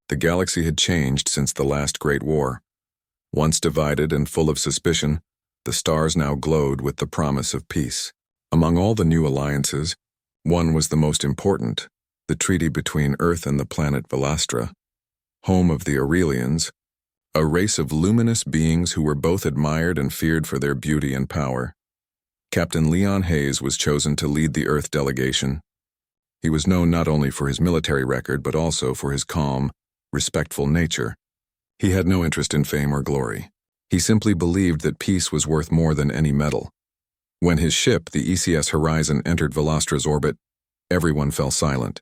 The galaxy had changed since the last Great War. Once divided and full of suspicion, the stars now glowed with the promise of peace. Among all the new alliances, one was the most important, the treaty between Earth and the planet Velastra, home of the Aurelians, a race of luminous beings who were both admired and feared for their beauty and power. Captain Leon Hayes was chosen to lead the Earth delegation. He was known not only for his military record but also for his calm, respectful nature. He had no interest in fame or glory. He simply believed that peace was worth more than any medal. When his ship, the ECS Horizon, entered Velastra's orbit, everyone fell silent.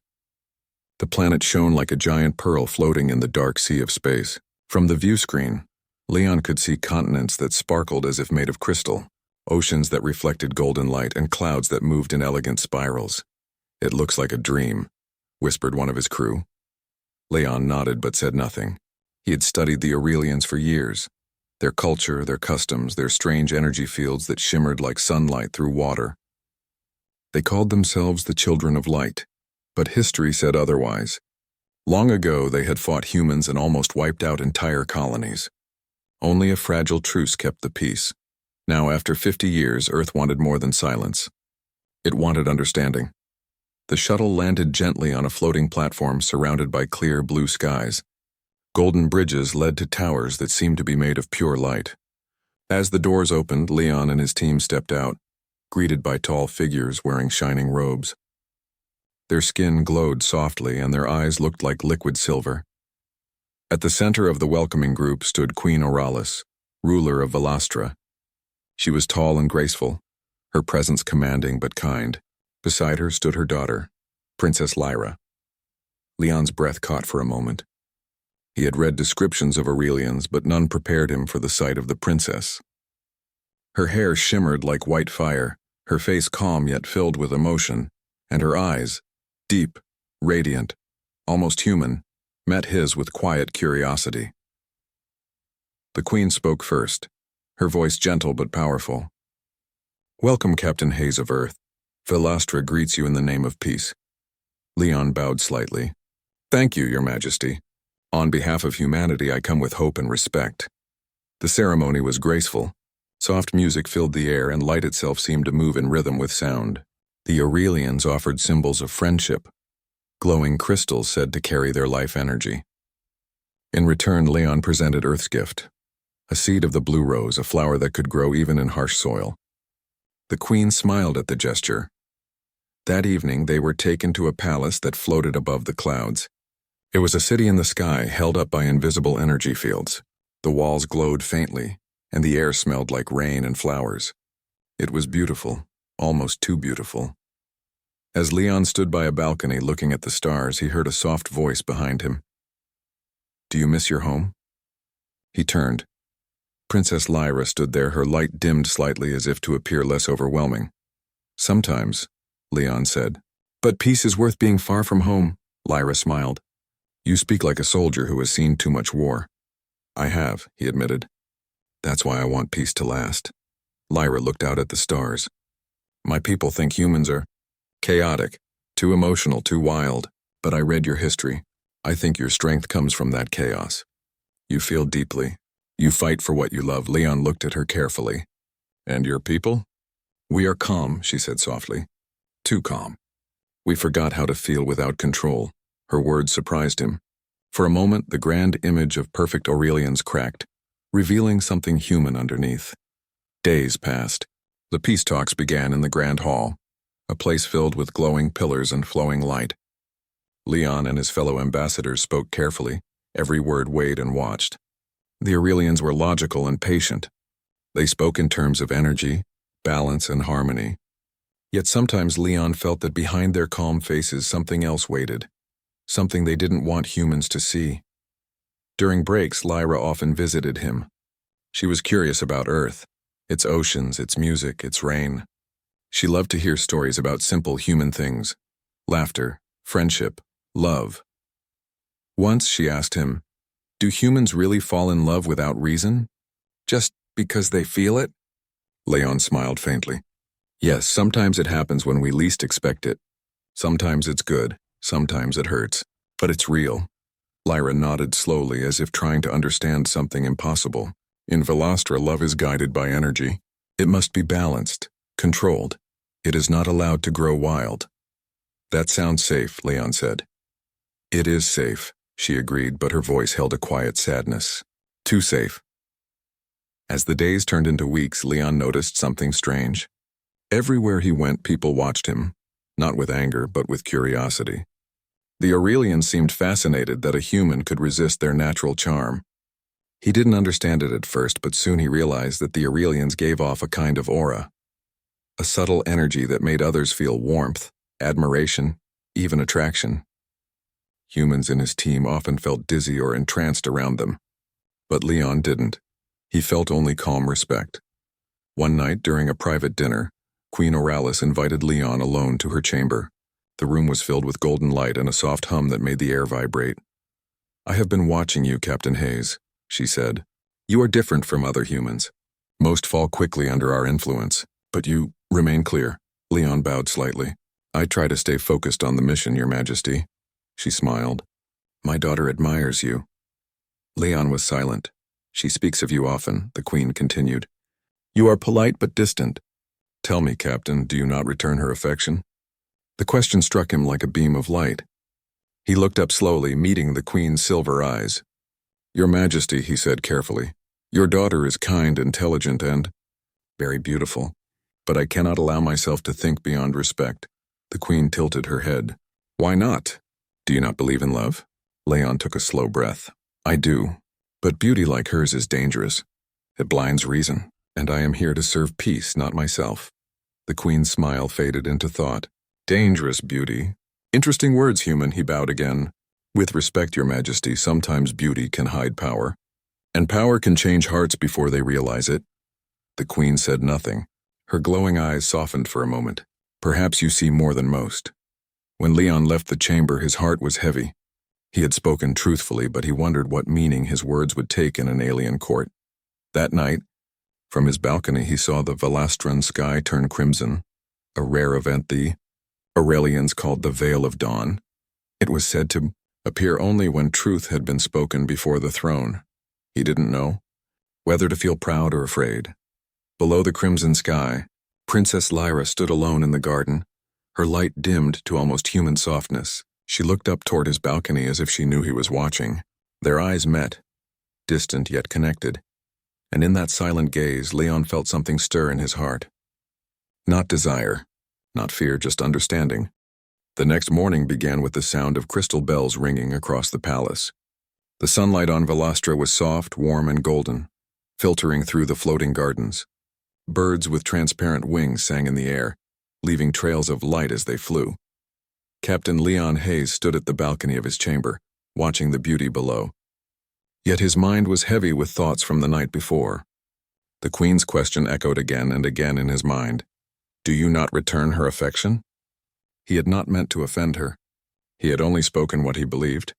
The planet shone like a giant pearl floating in the dark sea of space. From the view screen, Leon could see continents that sparkled as if made of crystal, oceans that reflected golden light, and clouds that moved in elegant spirals. "It looks like a dream," whispered one of his crew. Leon nodded but said nothing. He had studied the Aurelians for years. Their culture, their customs, their strange energy fields that shimmered like sunlight through water. They called themselves the Children of Light, but history said otherwise. Long ago, they had fought humans and almost wiped out entire colonies. Only a fragile truce kept the peace. Now, after 50 years, Earth wanted more than silence. It wanted understanding. The shuttle landed gently on a floating platform surrounded by clear blue skies. Golden bridges led to towers that seemed to be made of pure light. As the doors opened, Leon and his team stepped out, greeted by tall figures wearing shining robes. Their skin glowed softly and their eyes looked like liquid silver. At the center of the welcoming group stood Queen Oralis, ruler of Velastra. She was tall and graceful, her presence commanding but kind. Beside her stood her daughter, Princess Lyra. Leon's breath caught for a moment. He had read descriptions of Aurelians, but none prepared him for the sight of the princess. Her hair shimmered like white fire, her face calm yet filled with emotion, and her eyes, deep, radiant, almost human, met his with quiet curiosity. The Queen spoke first, her voice gentle but powerful. "Welcome, Captain Hayes of Earth. Velastra greets you in the name of peace." Leon bowed slightly. "Thank you, Your Majesty. On behalf of humanity, I come with hope and respect." The ceremony was graceful. Soft music filled the air and light itself seemed to move in rhythm with sound. The Aurelians offered symbols of friendship, glowing crystals said to carry their life energy. In return, Leon presented Earth's gift, a seed of the blue rose, a flower that could grow even in harsh soil. The Queen smiled at the gesture. That evening, they were taken to a palace that floated above the clouds. It was a city in the sky, held up by invisible energy fields. The walls glowed faintly, and the air smelled like rain and flowers. It was beautiful, almost too beautiful. As Leon stood by a balcony looking at the stars, he heard a soft voice behind him. "Do you miss your home?" He turned. Princess Lyra stood there, her light dimmed slightly as if to appear less overwhelming. "Sometimes," Leon said. "But peace is worth being far from home," Lyra smiled. "You speak like a soldier who has seen too much war." "I have," he admitted. "That's why I want peace to last." Lyra looked out at the stars. "My people think humans are chaotic, too emotional, too wild. But I read your history. I think your strength comes from that chaos. You feel deeply. You fight for what you love." Leon looked at her carefully. "And your people?" "We are calm," she said softly. "Too calm. We forgot how to feel without control." Her words surprised him. For a moment, the grand image of perfect Aurelians cracked, revealing something human underneath. Days passed. The peace talks began in the Grand Hall, a place filled with glowing pillars and flowing light. Leon and his fellow ambassadors spoke carefully, every word weighed and watched. The Aurelians were logical and patient. They spoke in terms of energy, balance, and harmony. Yet sometimes Leon felt that behind their calm faces something else waited, something they didn't want humans to see. During breaks, Lyra often visited him. She was curious about Earth, its oceans, its music, its rain. She loved to hear stories about simple human things, laughter, friendship, love. Once she asked him, "Do humans really fall in love without reason? Just because they feel it?" Leon smiled faintly. "Yes, sometimes it happens when we least expect it. Sometimes it's good, sometimes it hurts, but it's real. Lyra nodded slowly as if trying to understand something impossible. In Velastra, love is guided by energy. It must be balanced, controlled. It is not allowed to grow wild. That sounds safe, Leon said. It is safe, she agreed, but her voice held a quiet sadness. Too safe. As the days turned into weeks, Leon noticed something strange. Everywhere he went, people watched him, not with anger, but with curiosity. The Aurelians seemed fascinated that a human could resist their natural charm. He didn't understand it at first, but soon he realized that the Aurelians gave off a kind of aura, a subtle energy that made others feel warmth, admiration, even attraction. Humans in his team often felt dizzy or entranced around them, but Leon didn't. He felt only calm respect. One night, during a private dinner, Queen Oralis invited Leon alone to her chamber. The room was filled with golden light and a soft hum that made the air vibrate. I have been watching you, Captain Hayes, she said. You are different from other humans. Most fall quickly under our influence, but you remain clear. Leon bowed slightly. I try to stay focused on the mission, Your Majesty. She smiled. My daughter admires you. Leon was silent. She speaks of you often, the Queen continued. You are polite but distant. Tell me, Captain, do you not return her affection? The question struck him like a beam of light. He looked up slowly, meeting the Queen's silver eyes. Your Majesty, he said carefully, your daughter is kind, intelligent, and very beautiful. But I cannot allow myself to think beyond respect. The Queen tilted her head. Why not? Do you not believe in love? Leon took a slow breath. I do. But beauty like hers is dangerous. It blinds reason, and I am here to serve peace, not myself. The Queen's smile faded into thought. Dangerous beauty. Interesting words, human, he bowed again. With respect, Your Majesty, sometimes beauty can hide power, and power can change hearts before they realize it. The Queen said nothing. Her glowing eyes softened for a moment. Perhaps you see more than most. When Leon left the chamber, his heart was heavy. He had spoken truthfully, but he wondered what meaning his words would take in an alien court. That night, from his balcony, he saw the Velastran sky turn crimson, a rare event the Aurelians called the Veil of Dawn. It was said to appear only when truth had been spoken before the throne. He didn't know whether to feel proud or afraid. Below the crimson sky, Princess Lyra stood alone in the garden, her light dimmed to almost human softness. She looked up toward his balcony as if she knew he was watching. Their eyes met, distant yet connected, and in that silent gaze, Leon felt something stir in his heart. Not desire, not fear, just understanding. The next morning began with the sound of crystal bells ringing across the palace. The sunlight on Velastra was soft, warm, and golden, filtering through the floating gardens. Birds with transparent wings sang in the air, leaving trails of light as they flew. Captain Leon Hayes stood at the balcony of his chamber, watching the beauty below. Yet his mind was heavy with thoughts from the night before. The Queen's question echoed again and again in his mind. Do you not return her affection? He had not meant to offend her. He had only spoken what he believed.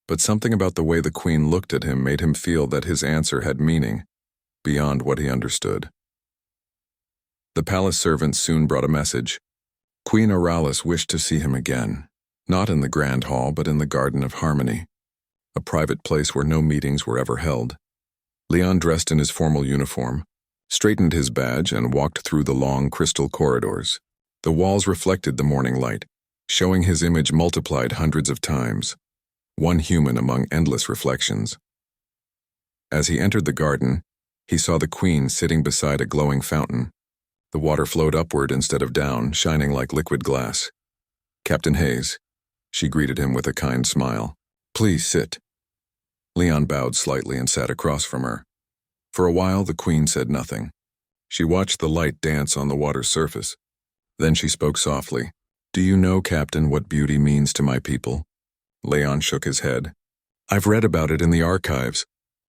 But something about the way the Queen looked at him made him feel that his answer had meaning, beyond what he understood. The palace servants soon brought a message. Queen Oralis wished to see him again, not in the Grand Hall, but in the Garden of Harmony, a private place where no meetings were ever held. Leon dressed in his formal uniform, straightened his badge, and walked through the long crystal corridors. The walls reflected the morning light, showing his image multiplied hundreds of times, one human among endless reflections. As he entered the garden, he saw the Queen sitting beside a glowing fountain. The water flowed upward instead of down, shining like liquid glass. Captain Hayes, she greeted him with a kind smile. Please sit. Leon bowed slightly and sat across from her. For a while, the Queen said nothing. She watched the light dance on the water's surface. Then she spoke softly. Do you know, Captain, what beauty means to my people? Leon shook his head. I've read about it in the archives,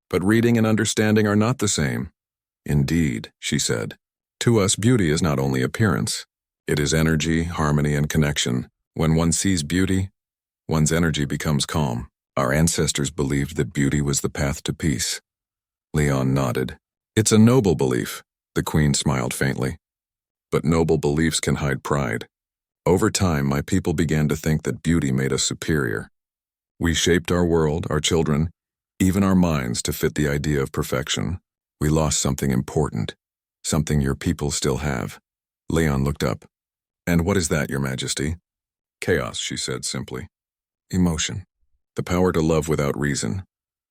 but reading and understanding are not the same. Indeed, she said. To us, beauty is not only appearance. It is energy, harmony, and connection. When one sees beauty, one's energy becomes calm. Our ancestors believed that beauty was the path to peace. Leon nodded. It's a noble belief, the Queen smiled faintly. But noble beliefs can hide pride. Over time, my people began to think that beauty made us superior. We shaped our world, our children, even our minds to fit the idea of perfection. We lost something important, something your people still have. Leon looked up. And what is that, Your Majesty? Chaos, she said simply. Emotion. The power to love without reason.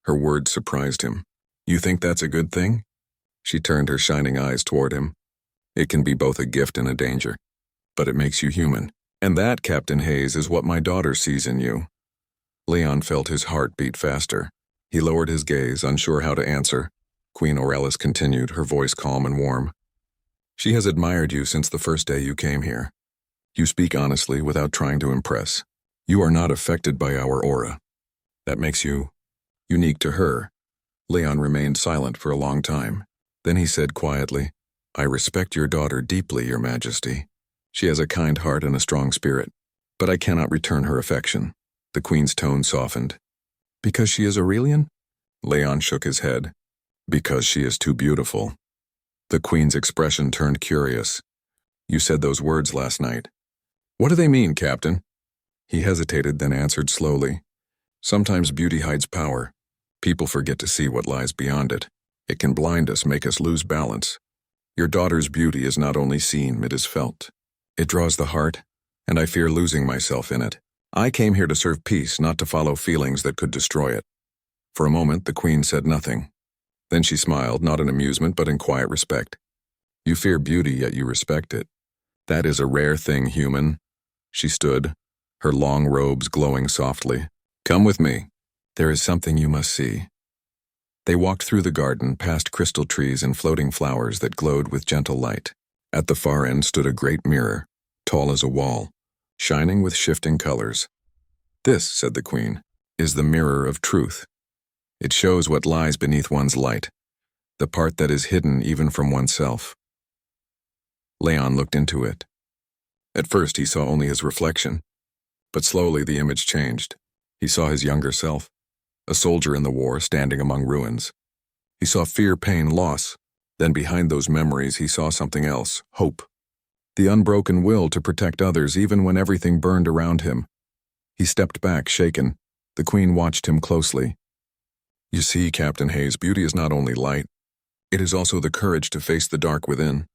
Her words surprised him. You think that's a good thing? She turned her shining eyes toward him. It can be both a gift and a danger. But it makes you human. And that, Captain Hayes, is what my daughter sees in you. Leon felt his heart beat faster. He lowered his gaze, unsure how to answer. Queen Aurelis continued, her voice calm and warm. She has admired you since the first day you came here. You speak honestly without trying to impress. You are not affected by our aura. That makes you unique to her. Leon remained silent for a long time. Then he said quietly, I respect your daughter deeply, Your Majesty. She has a kind heart and a strong spirit, but I cannot return her affection. The Queen's tone softened. Because she is Aurelian? Leon shook his head. Because she is too beautiful. The Queen's expression turned curious. You said those words last night. What do they mean, Captain? He hesitated, then answered slowly. Sometimes beauty hides power. People forget to see what lies beyond it. It can blind us, make us lose balance. Your daughter's beauty is not only seen, it is felt. It draws the heart, and I fear losing myself in it. I came here to serve peace, not to follow feelings that could destroy it. For a moment, the Queen said nothing. Then she smiled, not in amusement, but in quiet respect. You fear beauty, yet you respect it. That is a rare thing, human. She stood, her long robes glowing softly. Come with me. There is something you must see. They walked through the garden, past crystal trees and floating flowers that glowed with gentle light. At the far end stood a great mirror, tall as a wall, shining with shifting colors. This, said the Queen, is the mirror of truth. It shows what lies beneath one's light, the part that is hidden even from oneself. Leon looked into it. At first he saw only his reflection, but slowly the image changed. He saw his younger self, a soldier in the war standing among ruins. He saw fear, pain, loss. Then behind those memories he saw something else, hope. The unbroken will to protect others even when everything burned around him. He stepped back, shaken. The Queen watched him closely. You see, Captain Hayes, beauty is not only light. It is also the courage to face the dark within.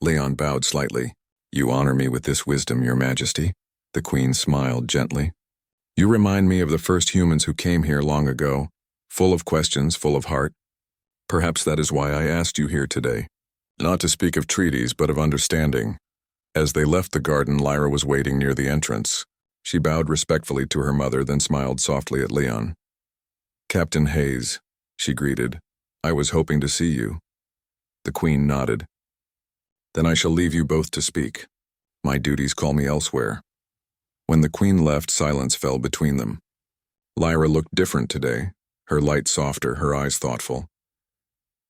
Leon bowed slightly. You honor me with this wisdom, Your Majesty. The Queen smiled gently. You remind me of the first humans who came here long ago, full of questions, full of heart. Perhaps that is why I asked you here today. Not to speak of treaties, but of understanding. As they left the garden, Lyra was waiting near the entrance. She bowed respectfully to her mother, then smiled softly at Leon. Captain Hayes, she greeted. I was hoping to see you. The Queen nodded. Then I shall leave you both to speak. My duties call me elsewhere. When the Queen left, silence fell between them. Lyra looked different today, her light softer, her eyes thoughtful.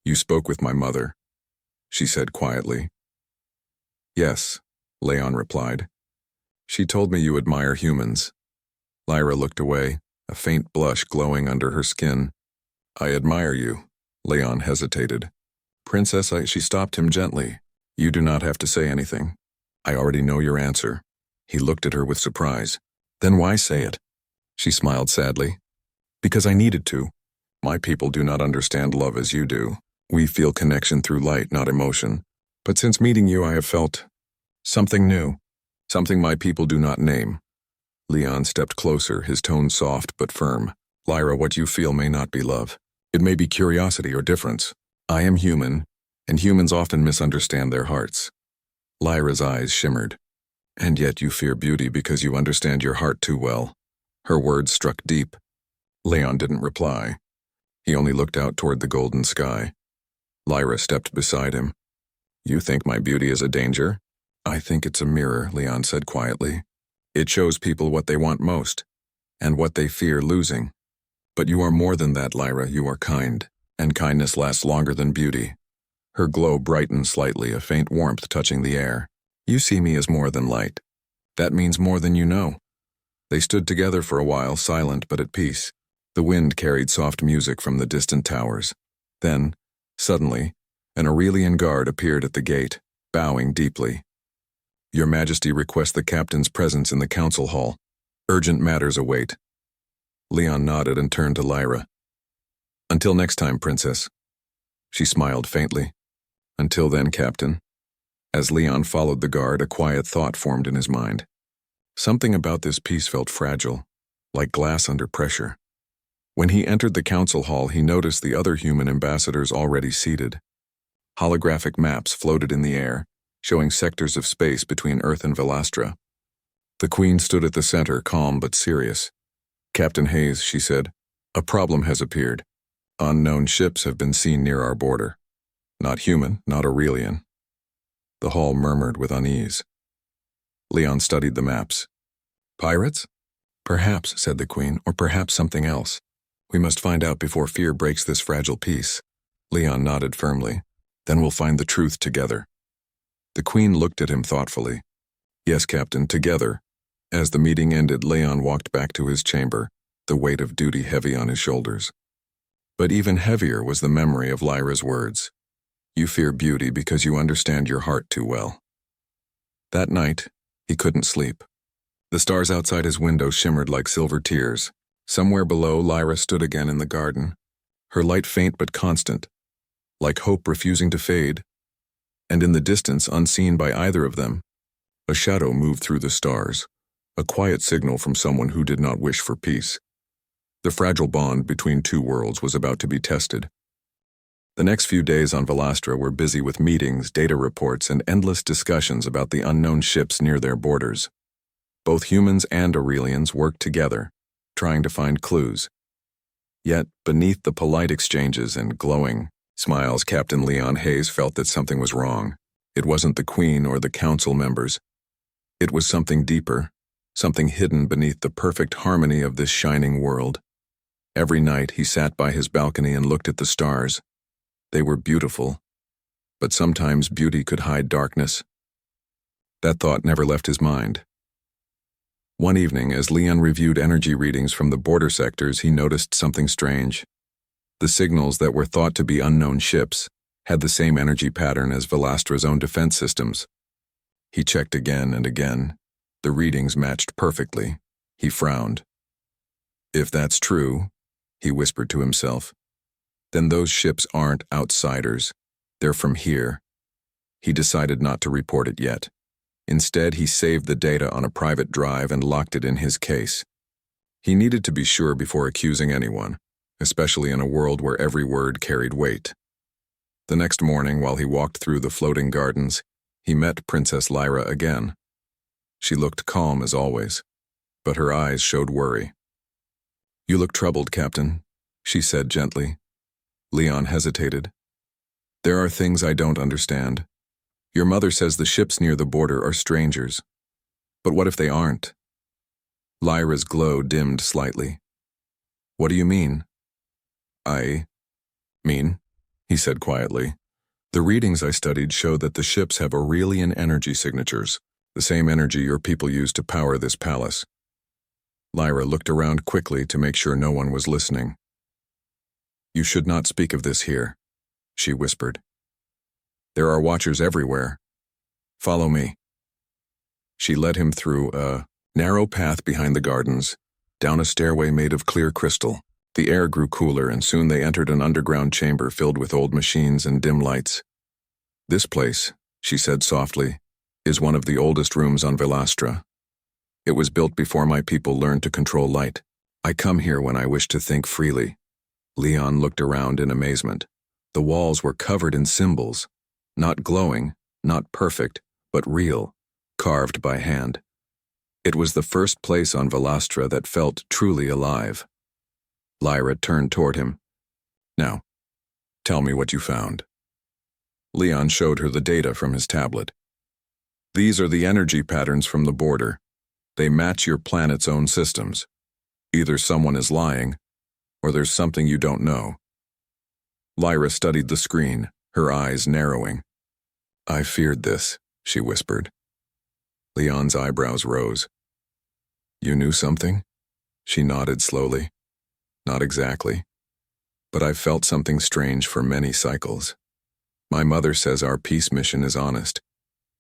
You spoke with my mother, she said quietly. Yes, Leon replied. She told me you admire humans. Lyra looked away, a faint blush glowing under her skin. I admire you. Leon hesitated. Princess, she stopped him gently. You do not have to say anything. I already know your answer. He looked at her with surprise. Then why say it? She smiled sadly. Because I needed to. My people do not understand love as you do. We feel connection through light, not emotion. But since meeting you, I have felt something new, something my people do not name. Leon stepped closer, his tone soft but firm. Lyra, what you feel may not be love. It may be curiosity or difference. I am human, and humans often misunderstand their hearts. Lyra's eyes shimmered. And yet you fear beauty because you understand your heart too well. Her words struck deep. Leon didn't reply. He only looked out toward the golden sky. Lyra stepped beside him. You think my beauty is a danger? I think it's a mirror, Leon said quietly. It shows people what they want most, and what they fear losing. But you are more than that, Lyra. You are kind, and kindness lasts longer than beauty. Her glow brightened slightly, a faint warmth touching the air. You see me as more than light. That means more than you know. They stood together for a while, silent but at peace. The wind carried soft music from the distant towers. Then, suddenly, an Aurelian guard appeared at the gate, bowing deeply. Your Majesty requests the captain's presence in the council hall. Urgent matters await. Leon nodded and turned to Lyra. "Until next time, Princess." She smiled faintly. "Until then, Captain." As Leon followed the guard, a quiet thought formed in his mind. Something about this piece felt fragile, like glass under pressure. When he entered the council hall, he noticed the other human ambassadors already seated. Holographic maps floated in the air, showing sectors of space between Earth and Velastra. The Queen stood at the center, calm but serious. "Captain Hayes," she said, "a problem has appeared. Unknown ships have been seen near our border. Not human, not Aurelian." The hall murmured with unease. Leon studied the maps. "Pirates?" "Perhaps," said the Queen, "or perhaps something else. We must find out before fear breaks this fragile peace." Leon nodded firmly. "Then we'll find the truth together." The Queen looked at him thoughtfully. "Yes, Captain, together." As the meeting ended, Leon walked back to his chamber, the weight of duty heavy on his shoulders. But even heavier was the memory of Lyra's words. "You fear beauty because you understand your heart too well." That night, he couldn't sleep. The stars outside his window shimmered like silver tears. Somewhere below, Lyra stood again in the garden, her light faint but constant, like hope refusing to fade. And in the distance, unseen by either of them, a shadow moved through the stars, a quiet signal from someone who did not wish for peace. The fragile bond between two worlds was about to be tested. The next few days on Velastra were busy with meetings, data reports, and endless discussions about the unknown ships near their borders. Both humans and Aurelians worked together, trying to find clues. Yet, beneath the polite exchanges and glowing smiles, Captain Leon Hayes felt that something was wrong. It wasn't the Queen or the council members. It was something deeper, something hidden beneath the perfect harmony of this shining world. Every night he sat by his balcony and looked at the stars. They were beautiful, but sometimes beauty could hide darkness. That thought never left his mind. One evening, as Leon reviewed energy readings from the border sectors, he noticed something strange. The signals that were thought to be unknown ships had the same energy pattern as Velastra's own defense systems. He checked again and again. The readings matched perfectly. He frowned. "If that's true," he whispered to himself, "then those ships aren't outsiders. They're from here." He decided not to report it yet. Instead, he saved the data on a private drive and locked it in his case. He needed to be sure before accusing anyone, especially in a world where every word carried weight. The next morning, while he walked through the floating gardens, he met Princess Lyra again. She looked calm as always, but her eyes showed worry. "You look troubled, Captain," she said gently. Leon hesitated. "There are things I don't understand. Your mother says the ships near the border are strangers. But what if they aren't?" Lyra's glow dimmed slightly. "What do you mean?" "I mean," he said quietly, "the readings I studied show that the ships have Aurelian energy signatures, the same energy your people use to power this palace." Lyra looked around quickly to make sure no one was listening. "You should not speak of this here," she whispered. "There are watchers everywhere. Follow me." She led him through a narrow path behind the gardens, down a stairway made of clear crystal. The air grew cooler, and soon they entered an underground chamber filled with old machines and dim lights. "This place," she said softly, "is one of the oldest rooms on Velastra. It was built before my people learned to control light. I come here when I wish to think freely." Leon looked around in amazement. The walls were covered in symbols, not glowing, not perfect, but real, carved by hand. It was the first place on Velastra that felt truly alive. Lyra turned toward him. "Now, tell me what you found." Leon showed her the data from his tablet. "These are the energy patterns from the border. They match your planet's own systems. Either someone is lying, or there's something you don't know." Lyra studied the screen, her eyes narrowing. "I feared this," she whispered. Leon's eyebrows rose. "You knew something?" She nodded slowly. "Not exactly, but I've felt something strange for many cycles. My mother says our peace mission is honest,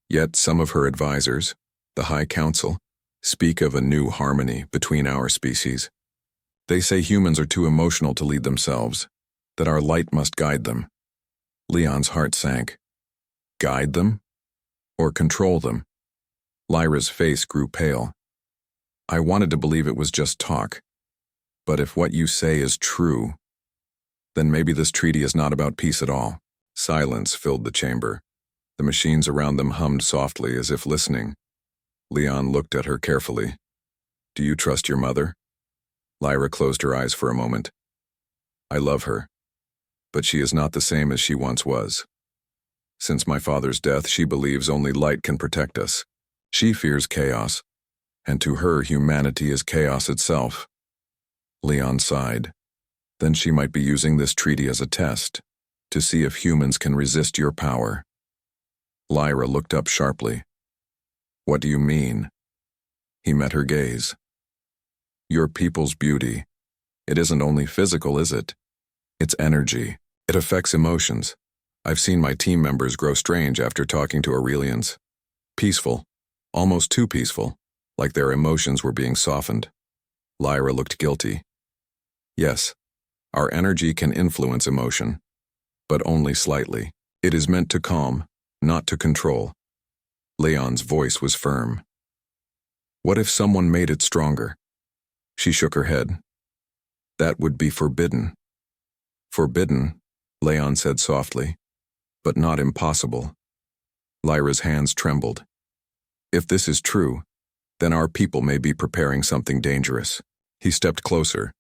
yet some of her advisors, the High Council, speak of a new harmony between our species. They say humans are too emotional to lead themselves, that our light must guide them. Leon's heart sank. Guide them? Or control them? Lyra's face grew pale. I wanted to believe it was just talk. But if what you say is true, then maybe this treaty is not about peace at all. Silence filled the chamber. The machines around them hummed softly as if listening. Leon looked at her carefully. Do you trust your mother? Lyra closed her eyes for a moment. I love her, but she is not the same as she once was. Since my father's death, she believes only light can protect us. She fears chaos, and to her humanity is chaos itself. Leon sighed. Then she might be using this treaty as a test, to see if humans can resist your power. Lyra looked up sharply. What do you mean? He met her gaze. Your people's beauty. It isn't only physical, is it? It's energy. It affects emotions. I've seen my team members grow strange after talking to Aurelians. Peaceful. Almost too peaceful. Like their emotions were being softened. Lyra looked guilty. Yes, our energy can influence emotion, but only slightly. It is meant to calm, not to control. Leon's voice was firm. What if someone made it stronger? She shook her head. That would be forbidden. Forbidden, Leon said softly, but not impossible. Lyra's hands trembled. If this is true, then our people may be preparing something dangerous. He stepped closer.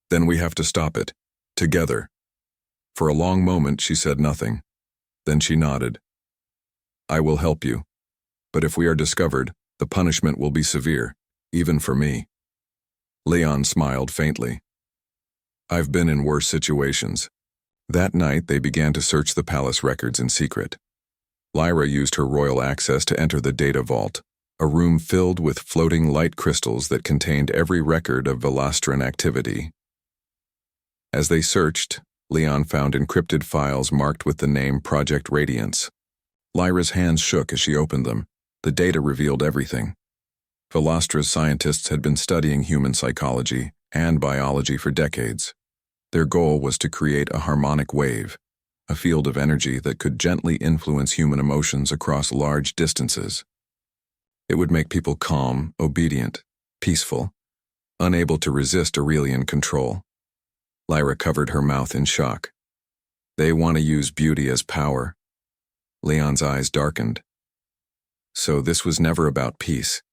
Then we have to stop it, together. For a long moment she said nothing. Then she nodded. I will help you, but if we are discovered, the punishment will be severe, even for me. Leon smiled faintly. I've been in worse situations. That night they began to search the palace records in secret. Lyra used her royal access to enter the data vault, a room filled with floating light crystals that contained every record of Velastran activity. As they searched, Leon found encrypted files marked with the name Project Radiance. Lyra's hands shook as she opened them. The data revealed everything. Velastra's scientists had been studying human psychology and biology for decades. Their goal was to create a harmonic wave, a field of energy that could gently influence human emotions across large distances. It would make people calm, obedient, peaceful, unable to resist Aurelian control. Lyra covered her mouth in shock. They want to use beauty as power. Leon's eyes darkened. So this was never about peace.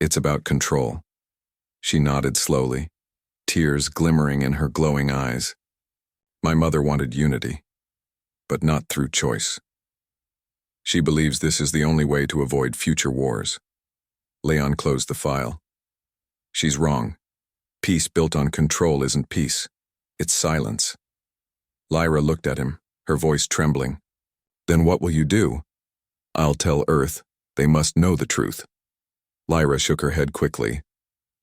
It's about control. She nodded slowly, tears glimmering in her glowing eyes. My mother wanted unity, but not through choice. She believes this is the only way to avoid future wars. Leon closed the file. She's wrong. Peace built on control isn't peace. It's silence. Lyra looked at him, her voice trembling. Then what will you do? I'll tell Earth. They must know the truth. Lyra shook her head quickly.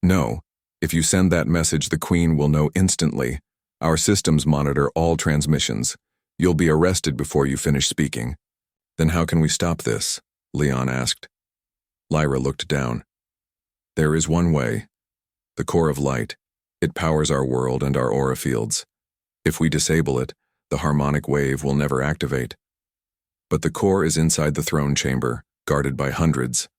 No, if you send that message, the Queen will know instantly. Our systems monitor all transmissions. You'll be arrested before you finish speaking. Then how can we stop this? Leon asked. Lyra looked down. There is one way. The core of light. It powers our world and our aura fields. If we disable it, the harmonic wave will never activate. But the core is inside the throne chamber, guarded by hundreds.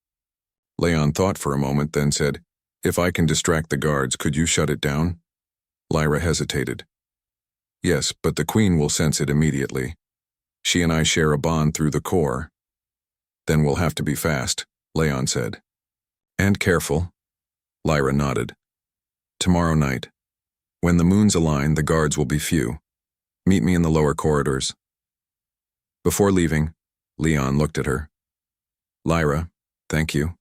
Leon thought for a moment, then said, If I can distract the guards, could you shut it down? Lyra hesitated. Yes, but the Queen will sense it immediately. She and I share a bond through the core. Then we'll have to be fast, Leon said. And careful. Lyra nodded. Tomorrow night. When the moons align, the guards will be few. Meet me in the lower corridors. Before leaving, Leon looked at her. Lyra, thank you.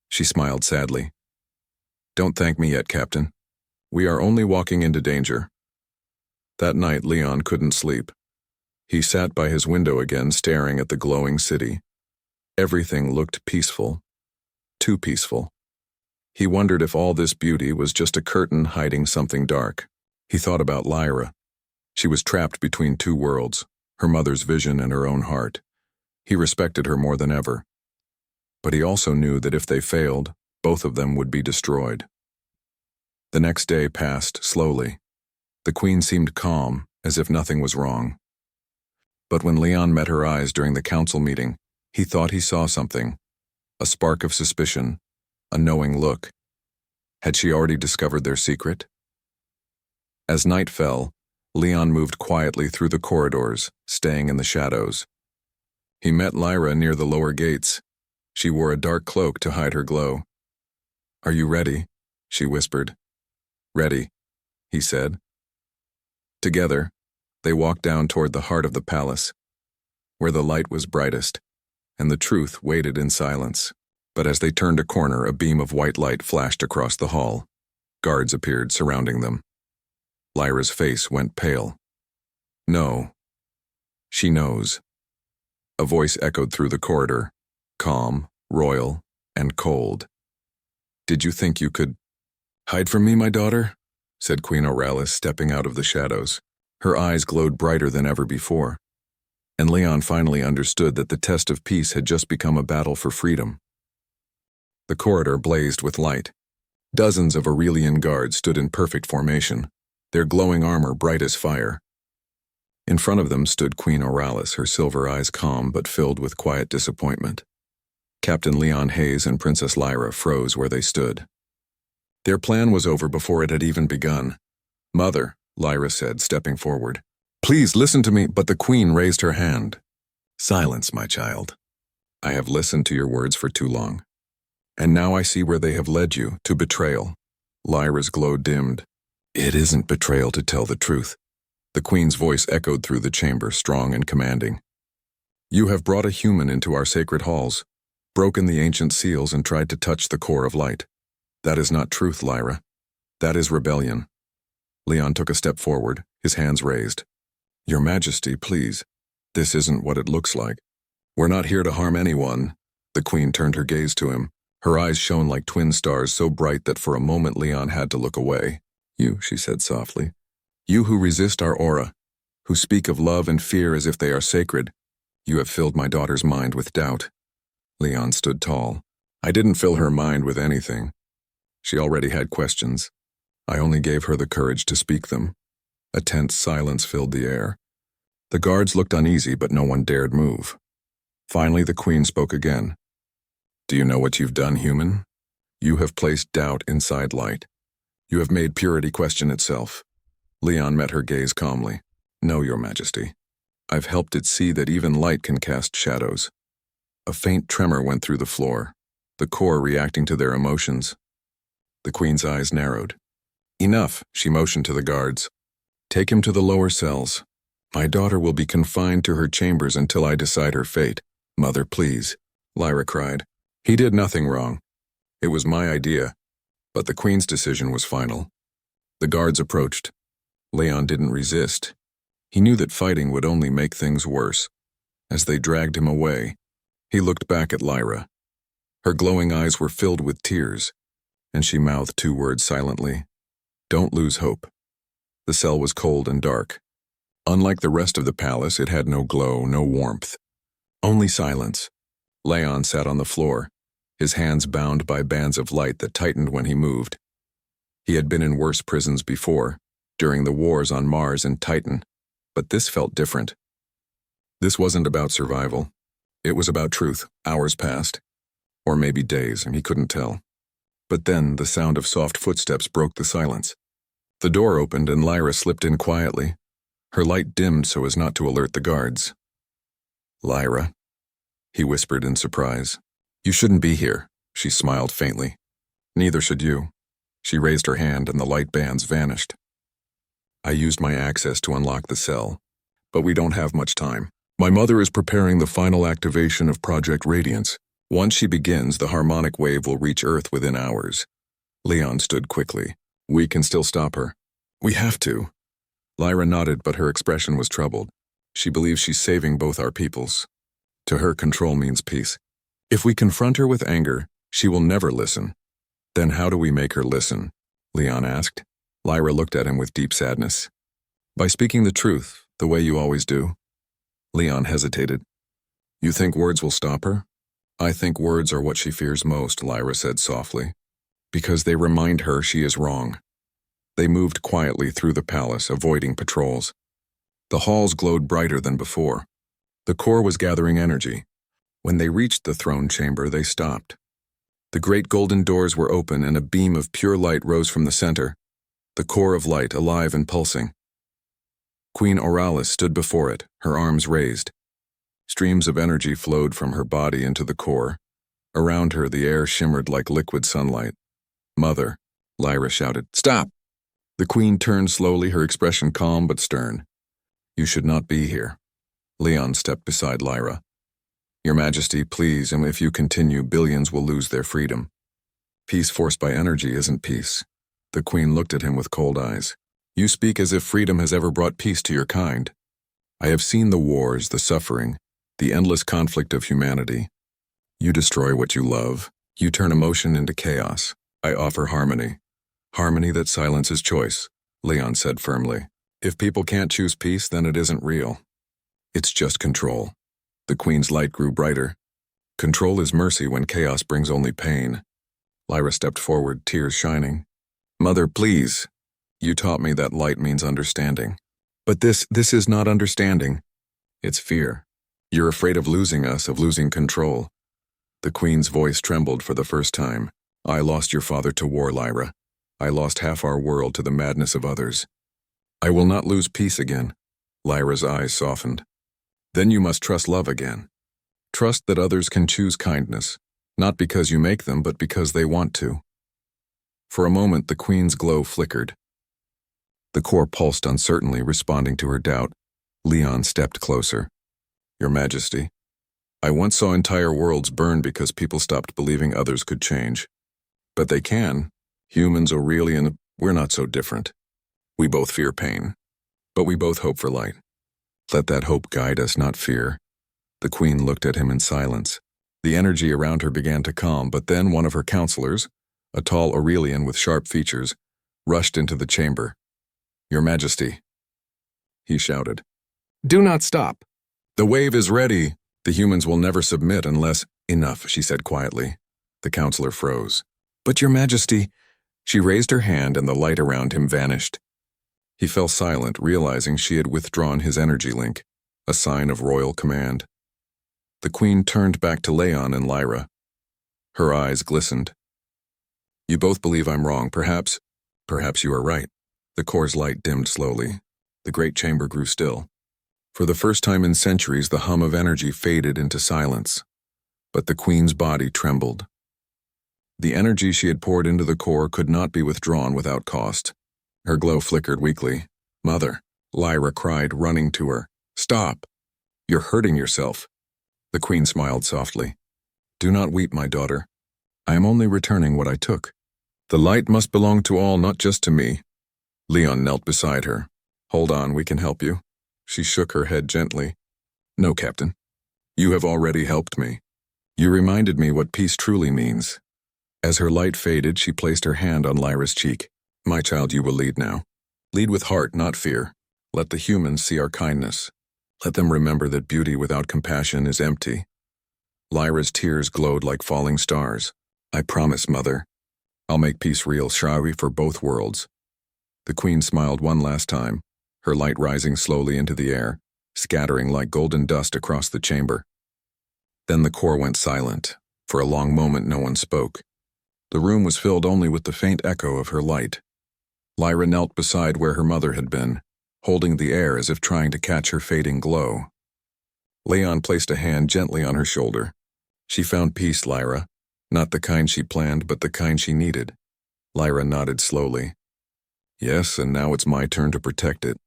She smiled sadly. Don't thank me yet, Captain. We are only walking into danger. That night, Leon couldn't sleep. He sat by his window again, staring at the glowing city. Everything looked peaceful. Too peaceful. He wondered if all this beauty was just a curtain hiding something dark. He thought about Lyra. She was trapped between two worlds, her mother's vision and her own heart. He respected her more than ever. But he also knew that if they failed, both of them would be destroyed. The next day passed slowly. The Queen seemed calm, as if nothing was wrong. But when Leon met her eyes during the council meeting, he thought he saw something. A spark of suspicion, a knowing look. Had she already discovered their secret? As night fell, Leon moved quietly through the corridors, staying in the shadows. He met Lyra near the lower gates. She wore a dark cloak to hide her glow. "Are you ready?" she whispered. "Ready," he said. Together, they walked down toward the heart of the palace, where the light was brightest, and the truth waited in silence. But as they turned a corner, a beam of white light flashed across the hall. Guards appeared, surrounding them. Lyra's face went pale. "No. She knows." A voice echoed through the corridor, calm, royal, and cold. "Did you think you could hide from me, my daughter?" said Queen Auralis, stepping out of the shadows. Her eyes glowed brighter than ever before. And Leon finally understood that the test of peace had just become a battle for freedom. The corridor blazed with light. Dozens of Aurelian guards stood in perfect formation, their glowing armor bright as fire. In front of them stood Queen Auralis, her silver eyes calm but filled with quiet disappointment. Captain Leon Hayes and Princess Lyra froze where they stood. Their plan was over before it had even begun. "Mother," Lyra said, stepping forward. "Please listen to me," but the Queen raised her hand. "Silence, my child. I have listened to your words for too long. And now I see where they have led you, to betrayal." Lyra's glow dimmed. "It isn't betrayal to tell the truth." The Queen's voice echoed through the chamber, strong and commanding. "You have brought a human into our sacred halls, broken the ancient seals, and tried to touch the core of light. That is not truth, Lyra. That is rebellion." Leon took a step forward, his hands raised. "Your Majesty, please. This isn't what it looks like. We're not here to harm anyone." The Queen turned her gaze to him. Her eyes shone like twin stars, so bright that for a moment Leon had to look away. "You," she said softly. "You who resist our aura, who speak of love and fear as if they are sacred. You have filled my daughter's mind with doubt." Leon stood tall. "I didn't fill her mind with anything. She already had questions. I only gave her the courage to speak them." A tense silence filled the air. The guards looked uneasy, but no one dared move. Finally, the Queen spoke again. "Do you know what you've done, human? You have placed doubt inside light. You have made purity question itself." Leon met her gaze calmly. "No, Your Majesty. I've helped it see that even light can cast shadows." A faint tremor went through the floor, the core reacting to their emotions. The Queen's eyes narrowed. "Enough," she motioned to the guards. "Take him to the lower cells. My daughter will be confined to her chambers until I decide her fate." "Mother, please," Lyra cried. "He did nothing wrong. It was my idea." But the Queen's decision was final. The guards approached. Leon didn't resist. He knew that fighting would only make things worse. As they dragged him away, he looked back at Lyra. Her glowing eyes were filled with tears, and she mouthed two words silently. "Don't lose hope." The cell was cold and dark. Unlike the rest of the palace, it had no glow, no warmth. Only silence. Leon sat on the floor, his hands bound by bands of light that tightened when he moved. He had been in worse prisons before, during the wars on Mars and Titan, but this felt different. This wasn't about survival. It was about truth. Hours passed, or maybe days, and he couldn't tell. But then the sound of soft footsteps broke the silence. The door opened and Lyra slipped in quietly. Her light dimmed so as not to alert the guards. "Lyra," he whispered in surprise. "You shouldn't be here." She smiled faintly. "Neither should you." She raised her hand and the light bands vanished. "I used my access to unlock the cell, but we don't have much time. My mother is preparing the final activation of Project Radiance. Once she begins, the harmonic wave will reach Earth within hours." Leon stood quickly. "We can still stop her." "We have to." Lyra nodded, but her expression was troubled. She believes she's saving both our peoples. To her, control means peace. If we confront her with anger, she will never listen. "Then how do we make her listen?" Leon asked. Lyra looked at him with deep sadness. "By speaking the truth, the way you always do." Leon hesitated. "You think words will stop her?" "I think words are what she fears most," Lyra said softly, "because they remind her she is wrong. They moved quietly through the palace, avoiding patrols. The halls glowed brighter than before. The core was gathering energy. When they reached the throne chamber, they stopped. The great golden doors were open and a beam of pure light rose from the center, the core of light alive and pulsing. Queen Oralis stood before it, her arms raised. Streams of energy flowed from her body into the core. Around her, the air shimmered like liquid sunlight. "Mother," Lyra shouted. "Stop!" The queen turned slowly, her expression calm but stern. "You should not be here." Leon stepped beside Lyra. "Your Majesty, please, and if you continue, billions will lose their freedom." "Peace forced by energy isn't peace." The queen looked at him with cold eyes. "You speak as if freedom has ever brought peace to your kind. I have seen the wars, the suffering, the endless conflict of humanity. You destroy what you love. You turn emotion into chaos. I offer harmony. Harmony that silences choice," Leon said firmly. "If people can't choose peace, then it isn't real. It's just control." The queen's light grew brighter. "Control is mercy when chaos brings only pain." Lyra stepped forward, tears shining. "Mother, please. You taught me that light means understanding. But this is not understanding. It's fear. You're afraid of losing us, of losing control." The queen's voice trembled for the first time. "I lost your father to war, Lyra. I lost half our world to the madness of others. I will not lose peace again." Lyra's eyes softened. "Then you must trust love again. Trust that others can choose kindness, not because you make them, but because they want to." For a moment, the queen's glow flickered. The core pulsed uncertainly, responding to her doubt. Leon stepped closer. "Your Majesty, I once saw entire worlds burn because people stopped believing others could change. But they can. Humans, Aurelian, we're not so different. We both fear pain, but we both hope for light. Let that hope guide us, not fear." The queen looked at him in silence. The energy around her began to calm, but then one of her counselors, a tall Aurelian with sharp features, rushed into the chamber. "Your Majesty," he shouted. "Do not stop. The wave is ready. The humans will never submit unless—" "Enough," she said quietly. The counselor froze. "But Your Majesty—" She raised her hand and the light around him vanished. He fell silent, realizing she had withdrawn his energy link, a sign of royal command. The queen turned back to Leon and Lyra. Her eyes glistened. "You both believe I'm wrong, perhaps you are right." The core's light dimmed slowly. The great chamber grew still. For the first time in centuries, the hum of energy faded into silence. But the queen's body trembled. The energy she had poured into the core could not be withdrawn without cost. Her glow flickered weakly. "Mother," Lyra cried, running to her. "Stop! You're hurting yourself." The queen smiled softly. "Do not weep, my daughter. I am only returning what I took. The light must belong to all, not just to me." Leon knelt beside her. "Hold on, we can help you." She shook her head gently. "No, Captain. You have already helped me. You reminded me what peace truly means." As her light faded, she placed her hand on Lyra's cheek. "My child, you will lead now. Lead with heart, not fear. Let the humans see our kindness. Let them remember that beauty without compassion is empty." Lyra's tears glowed like falling stars. "I promise, Mother. I'll make peace real, shall we, for both worlds." The queen smiled one last time, her light rising slowly into the air, scattering like golden dust across the chamber. Then the core went silent. For a long moment, no one spoke. The room was filled only with the faint echo of her light. Lyra knelt beside where her mother had been, holding the air as if trying to catch her fading glow. Leon placed a hand gently on her shoulder. "She found peace, Lyra. Not the kind she planned, but the kind she needed." Lyra nodded slowly. "Yes, and now it's my turn to protect it."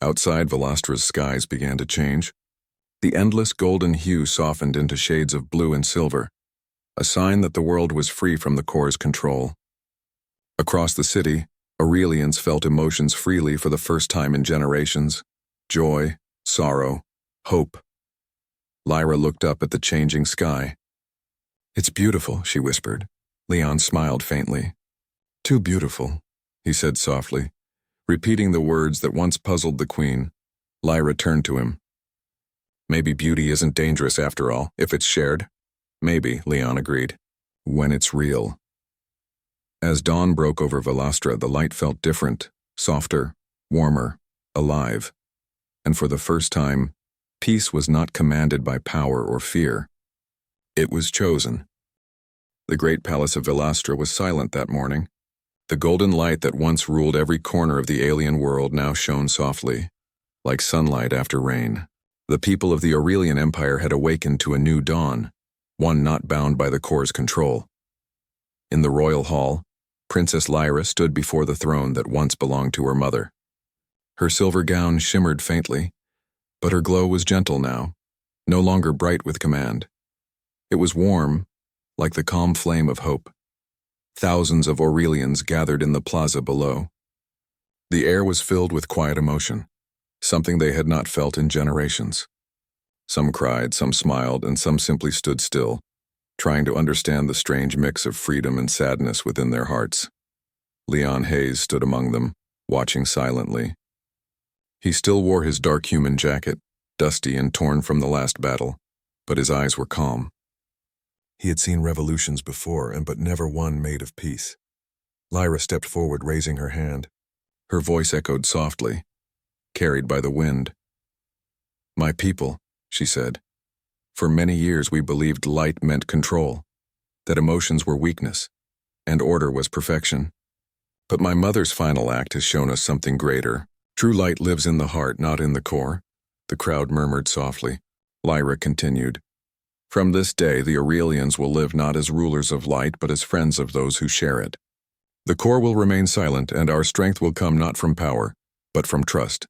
Outside, Velastra's skies began to change. The endless golden hue softened into shades of blue and silver, a sign that the world was free from the core's control. Across the city, Aurelians felt emotions freely for the first time in generations: joy, sorrow, hope. Lyra looked up at the changing sky. "It's beautiful," she whispered. Leon smiled faintly. "Too beautiful," he said softly. Repeating the words that once puzzled the queen, Lyra turned to him. "Maybe beauty isn't dangerous after all, if it's shared." "Maybe," Leon agreed. "When it's real." As dawn broke over Velastra, the light felt different, softer, warmer, alive. And for the first time, peace was not commanded by power or fear. It was chosen. The great palace of Velastra was silent that morning. The golden light that once ruled every corner of the alien world now shone softly, like sunlight after rain. The people of the Aurelian Empire had awakened to a new dawn, one not bound by the Core's control. In the royal hall, Princess Lyra stood before the throne that once belonged to her mother. Her silver gown shimmered faintly, but her glow was gentle now, no longer bright with command. It was warm, like the calm flame of hope. Thousands of Aurelians gathered in the plaza below. The air was filled with quiet emotion, something they had not felt in generations. Some cried, some smiled, and some simply stood still, trying to understand the strange mix of freedom and sadness within their hearts. Leon Hayes stood among them, watching silently. He still wore his dark human jacket, dusty and torn from the last battle, but his eyes were calm. He had seen revolutions before, but never one made of peace. Lyra stepped forward, raising her hand. Her voice echoed softly, carried by the wind. "My people," she said. "For many years we believed light meant control, that emotions were weakness, and order was perfection. But my mother's final act has shown us something greater. True light lives in the heart, not in the core." The crowd murmured softly. Lyra continued. "From this day, the Aurelians will live not as rulers of light, but as friends of those who share it. The core will remain silent, and our strength will come not from power, but from trust."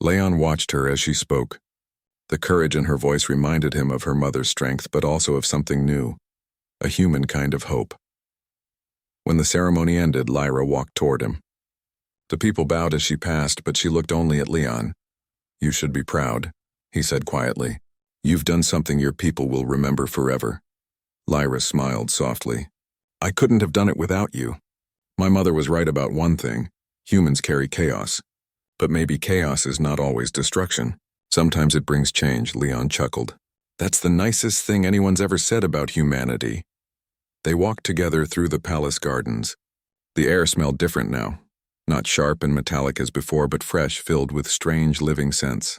Leon watched her as she spoke. The courage in her voice reminded him of her mother's strength, but also of something new, a human kind of hope. When the ceremony ended, Lyra walked toward him. The people bowed as she passed, but she looked only at Leon. "You should be proud," he said quietly. "You've done something your people will remember forever." Lyra smiled softly. "I couldn't have done it without you. My mother was right about one thing. Humans carry chaos. But maybe chaos is not always destruction. Sometimes it brings change," Leon chuckled. "That's the nicest thing anyone's ever said about humanity." They walked together through the palace gardens. The air smelled different now. Not sharp and metallic as before, but fresh, filled with strange living scents.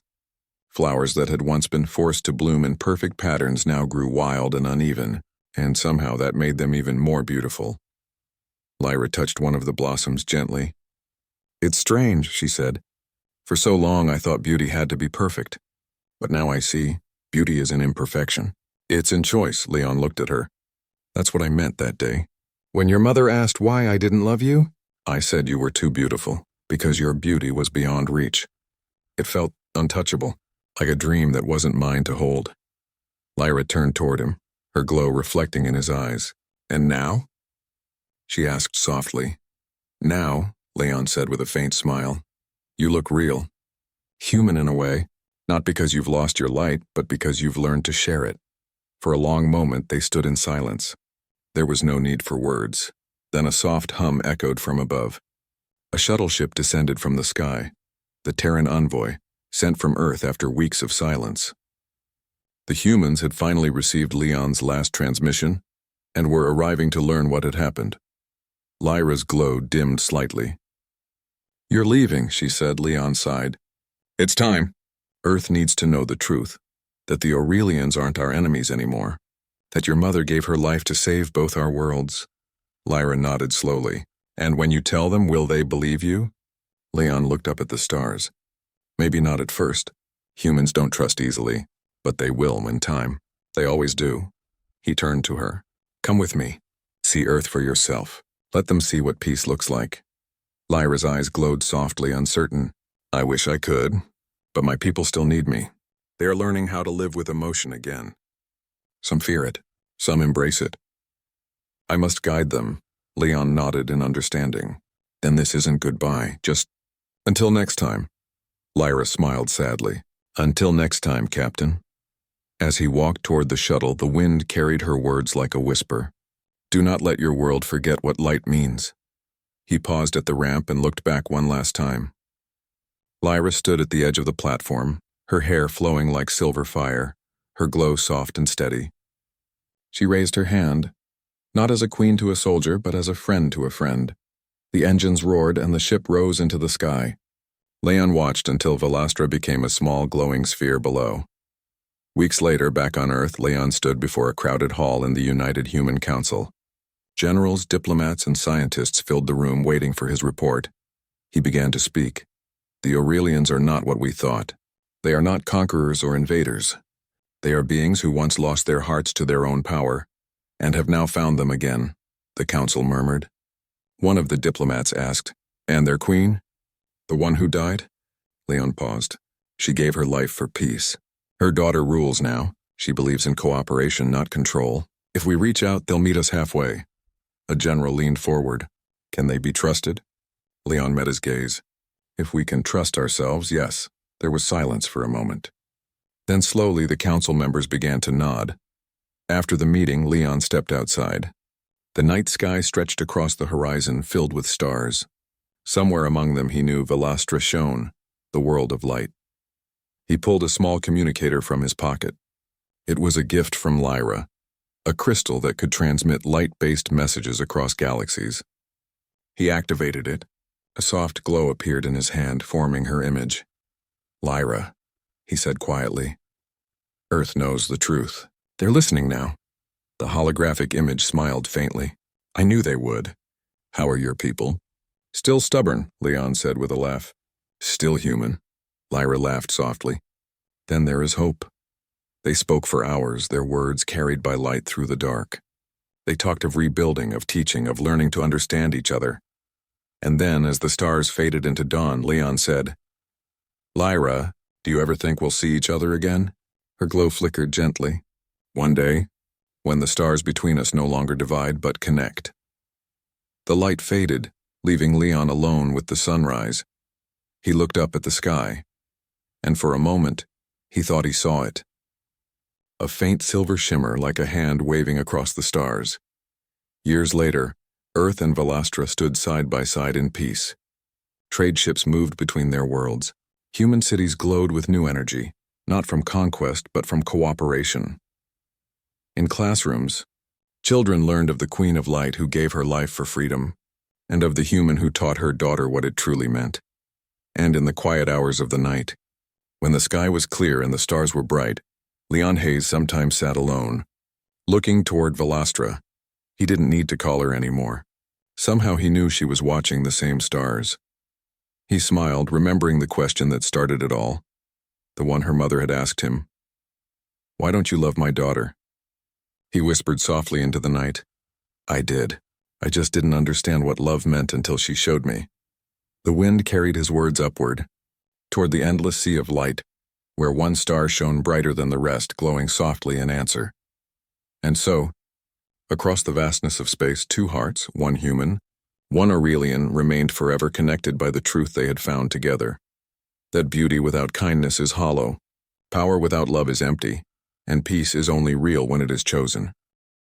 Flowers that had once been forced to bloom in perfect patterns now grew wild and uneven, and somehow that made them even more beautiful. Lyra touched one of the blossoms gently. "It's strange," she said. "For so long I thought beauty had to be perfect. But now I see, beauty is in imperfection. It's in choice." Leon looked at her. "That's what I meant that day. When your mother asked why I didn't love you, I said you were too beautiful, because your beauty was beyond reach. It felt untouchable, like a dream that wasn't mine to hold." Lyra turned toward him, her glow reflecting in his eyes. "And now?" she asked softly. "Now," Leon said with a faint smile, "you look real. Human in a way, not because you've lost your light, but because you've learned to share it." For a long moment they stood in silence. There was no need for words. Then a soft hum echoed from above. A shuttle ship descended from the sky, the Terran envoy, sent from Earth after weeks of silence. The humans had finally received Leon's last transmission and were arriving to learn what had happened. Lyra's glow dimmed slightly. "You're leaving," she said. Leon sighed. "It's time. Earth needs to know the truth, that the Aurelians aren't our enemies anymore, that your mother gave her life to save both our worlds." Lyra nodded slowly. "And when you tell them, will they believe you?" Leon looked up at the stars. "Maybe not at first. Humans don't trust easily, but they will in time. They always do." He turned to her. "Come with me. See Earth for yourself. Let them see what peace looks like." Lyra's eyes glowed softly, uncertain. "I wish I could, but my people still need me. They are learning how to live with emotion again. Some fear it, some embrace it. I must guide them." Leon nodded in understanding. "Then this isn't goodbye, just until next time." Lyra smiled sadly. "Until next time, Captain." As he walked toward the shuttle, the wind carried her words like a whisper. "Do not let your world forget what light means." He paused at the ramp and looked back one last time. Lyra stood at the edge of the platform, her hair flowing like silver fire, her glow soft and steady. She raised her hand, not as a queen to a soldier, but as a friend to a friend. The engines roared and the ship rose into the sky. Leon watched until Velastra became a small glowing sphere below. Weeks later, back on Earth, Leon stood before a crowded hall in the United Human Council. Generals, diplomats, and scientists filled the room waiting for his report. He began to speak. The Aurelians are not what we thought. They are not conquerors or invaders. They are beings who once lost their hearts to their own power, and have now found them again, the council murmured. One of the diplomats asked, "And their queen? The one who died?" Leon paused. "She gave her life for peace. Her daughter rules now. She believes in cooperation, not control. If we reach out, they'll meet us halfway." A general leaned forward. "Can they be trusted?" Leon met his gaze. "If we can trust ourselves, yes." There was silence for a moment. Then slowly the council members began to nod. After the meeting, Leon stepped outside. The night sky stretched across the horizon, filled with stars. Somewhere among them he knew Velastra shone, the world of light. He pulled a small communicator from his pocket. It was a gift from Lyra, a crystal that could transmit light-based messages across galaxies. He activated it. A soft glow appeared in his hand, forming her image. "Lyra," he said quietly. "Earth knows the truth. They're listening now." The holographic image smiled faintly. "I knew they would. How are your people?" "Still stubborn," Leon said with a laugh. "Still human." Lyra laughed softly. "Then there is hope." They spoke for hours, their words carried by light through the dark. They talked of rebuilding, of teaching, of learning to understand each other. And then, as the stars faded into dawn, Leon said, "Lyra, do you ever think we'll see each other again?" Her glow flickered gently. "One day, when the stars between us no longer divide but connect." The light faded, leaving Leon alone with the sunrise. He looked up at the sky, and for a moment, he thought he saw it. A faint silver shimmer like a hand waving across the stars. Years later, Earth and Velastra stood side by side in peace. Trade ships moved between their worlds. Human cities glowed with new energy, not from conquest but from cooperation. In classrooms, children learned of the Queen of Light who gave her life for freedom, and of the human who taught her daughter what it truly meant. And in the quiet hours of the night, when the sky was clear and the stars were bright, Leon Hayes sometimes sat alone, looking toward Velastra. He didn't need to call her anymore. Somehow he knew she was watching the same stars. He smiled, remembering the question that started it all, the one her mother had asked him. "Why don't you love my daughter?" He whispered softly into the night. "I did. I just didn't understand what love meant until she showed me." The wind carried his words upward, toward the endless sea of light, where one star shone brighter than the rest, glowing softly in answer. And so, across the vastness of space, two hearts, one human, one Aurelian, remained forever connected by the truth they had found together. That beauty without kindness is hollow, power without love is empty, and peace is only real when it is chosen.